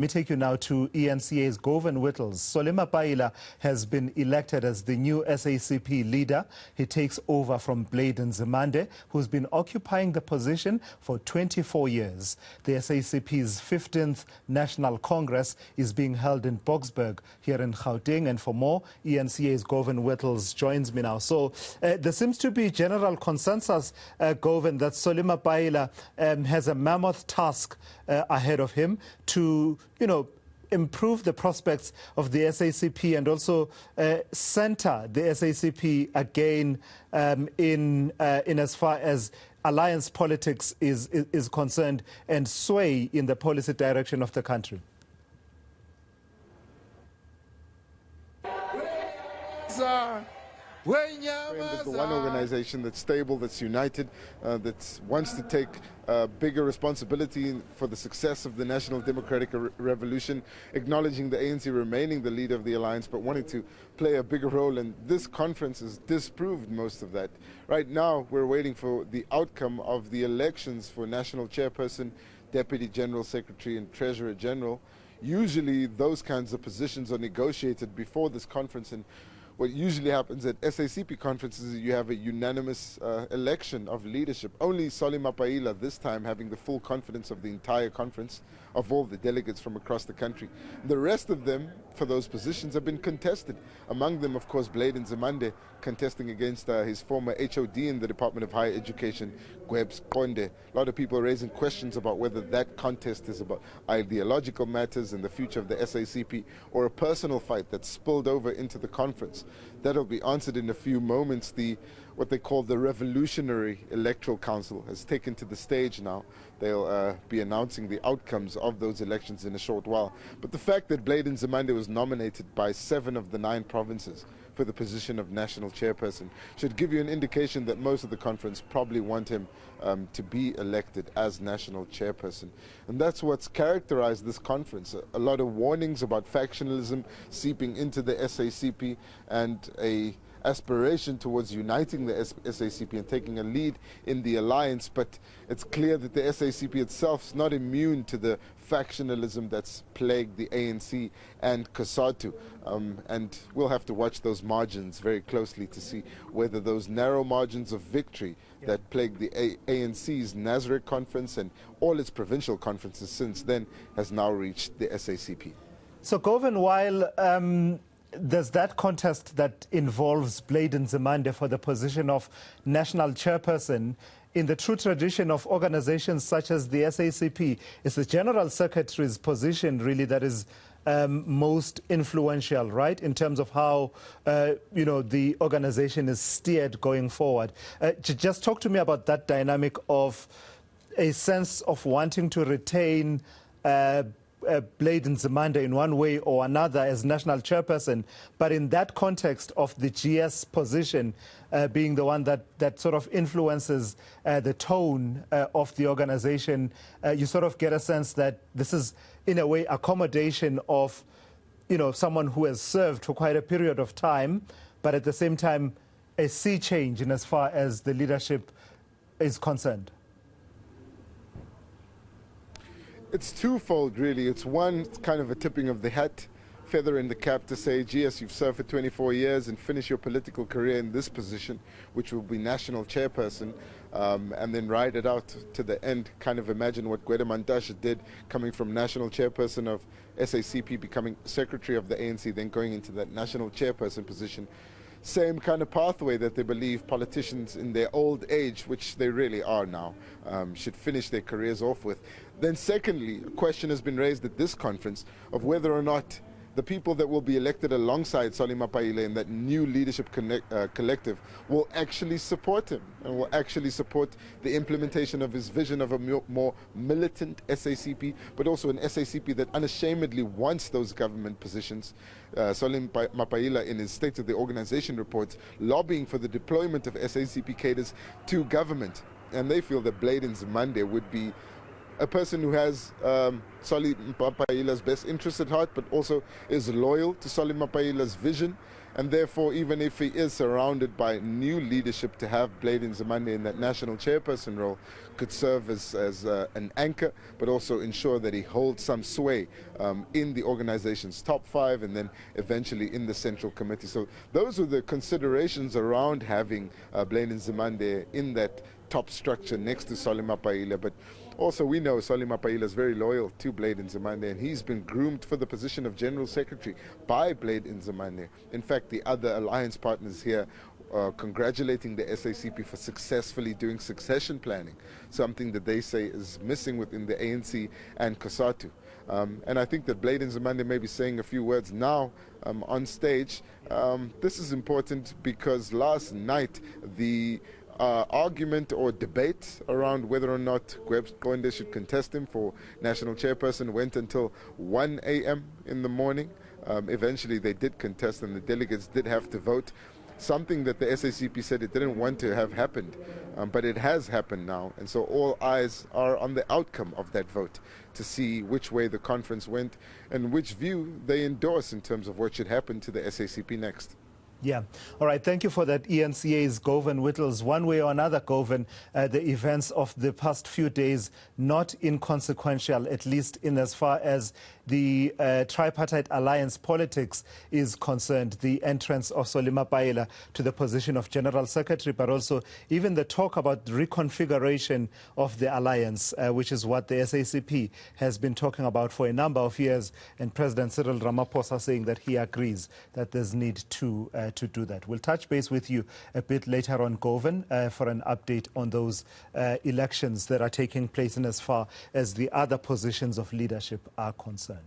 Let me take you now to eNCA's Govan Whittles. Mapaila has been elected as the new SACP leader. He takes over from Blade Nzimande, who's been occupying the position for 24 years. The SACP's 15th National Congress is being held in Boksburg here in Gauteng. And for more, eNCA's Govan Whittles joins me now. So there seems to be general consensus, Govan, that Mapaila has a mammoth task ahead of him to improve the prospects of the SACP and also center the SACP again in as far as alliance politics is concerned and sway in the policy direction of the country. There's the one organization that's stable, that's united, that wants to take bigger responsibility for the success of the National Democratic Revolution, acknowledging the ANC remaining the leader of the alliance, but wanting to play a bigger role. And this conference has disproved most of that. Right now, we're waiting for the outcome of the elections for National Chairperson, Deputy General Secretary, and Treasurer General. Usually, those kinds of positions are negotiated before this conference, and what usually happens at SACP conferences is you have a unanimous election of leadership. Only Mapaila this time having the full confidence of the entire conference, of all the delegates from across the country. The rest of them, for those positions, have been contested. Among them, of course, Blade Nzimande contesting against his former HOD in the Department of Higher Education, Gwebs Konde. A lot of people are raising questions about whether that contest is about ideological matters and the future of the SACP or a personal fight that spilled over into the conference. That'll be answered in a few moments. What they call the Revolutionary Electoral Council has taken to the stage now. They'll be announcing the outcomes of those elections in a short while. But the fact that Blade Nzimande was nominated by 7 of the 9 provinces for the position of national chairperson should give you an indication that most of the conference probably want him to be elected as national chairperson. And that's what's characterized this conference. A lot of warnings about factionalism seeping into the SACP and a aspiration towards uniting the SACP and taking a lead in the alliance, but it's clear that the SACP itself is not immune to the factionalism that's plagued the ANC and COSATU. And we'll have to watch those margins very closely to see whether those narrow margins of victory that plagued the ANC's Nazareth conference and all its provincial conferences since then has now reached the SACP. So, Govan, while there's that contest that involves Blade Nzimande for the position of national chairperson, in the true tradition of organizations such as the SACP, it's the General Secretary's position really that is most influential, right, in terms of how, the organization is steered going forward. Just talk to me about that dynamic of a sense of wanting to retain Blade Nzimande in one way or another as national chairperson, but in that context of the GS position being the one that sort of influences the tone of the organization, you sort of get a sense that this is, in a way, accommodation of, someone who has served for quite a period of time, but at the same time, a sea change in as far as the leadership is concerned. It's twofold, really. It's one, it's kind of a tipping of the hat, feather in the cap to say, GS, you've served for 24 years and finish your political career in this position, which will be national chairperson, and then ride it out to the end. Kind of imagine what Gwede Mantashe did, coming from national chairperson of SACP, becoming secretary of the ANC, then going into that national chairperson position. Same kind of pathway that they believe politicians in their old age, which they really are now, should finish their careers off with. Then secondly, a question has been raised at this conference of whether or not the people that will be elected alongside Mapaila in that new leadership collective will actually support him and will actually support the implementation of his vision of a more militant SACP, but also an SACP that unashamedly wants those government positions. Mapaila, in his State of the Organization reports, lobbying for the deployment of SACP cadres to government. And they feel that Blade Nzimande would be a person who has Mapaila's best interests at heart, but also is loyal to Mapaila's vision And therefore, even if he is surrounded by new leadership, to have Blade Nzimande in that national chairperson role could serve as an anchor, but also ensure that he holds some sway in the organization's top 5 and then eventually in the central committee. So those are the considerations around having Blade Nzimande in that top structure next to Mapaila. But also we know Mapaila is very loyal to Blade Nzimande, and he's been groomed for the position of General Secretary by Blade Nzimande. In fact, the other alliance partners here congratulating the SACP for successfully doing succession planning, something that they say is missing within the ANC and COSATU. And I think that Blade Nzimande may be saying a few words now on stage. This is important because last night the argument or debate around whether or not Gwebs Bonde should contest him for national chairperson went until 1 a.m. in the morning. Eventually they did contest and the delegates did have to vote. Something that the SACP said it didn't want to have happened, but it has happened now. And so all eyes are on the outcome of that vote to see which way the conference went and which view they endorse in terms of what should happen to the SACP next. Yeah. All right. Thank you for that, eNCA's Govan Whittles. One way or another, Govan, the events of the past few days, not inconsequential, at least in as far as the tripartite alliance politics is concerned, the entrance of Mapaila to the position of General Secretary, but also even the talk about reconfiguration of the alliance, which is what the SACP has been talking about for a number of years, and President Cyril Ramaphosa saying that he agrees that there's need to do that. We'll touch base with you a bit later on, Govan, for an update on those elections that are taking place in as far as the other positions of leadership are concerned.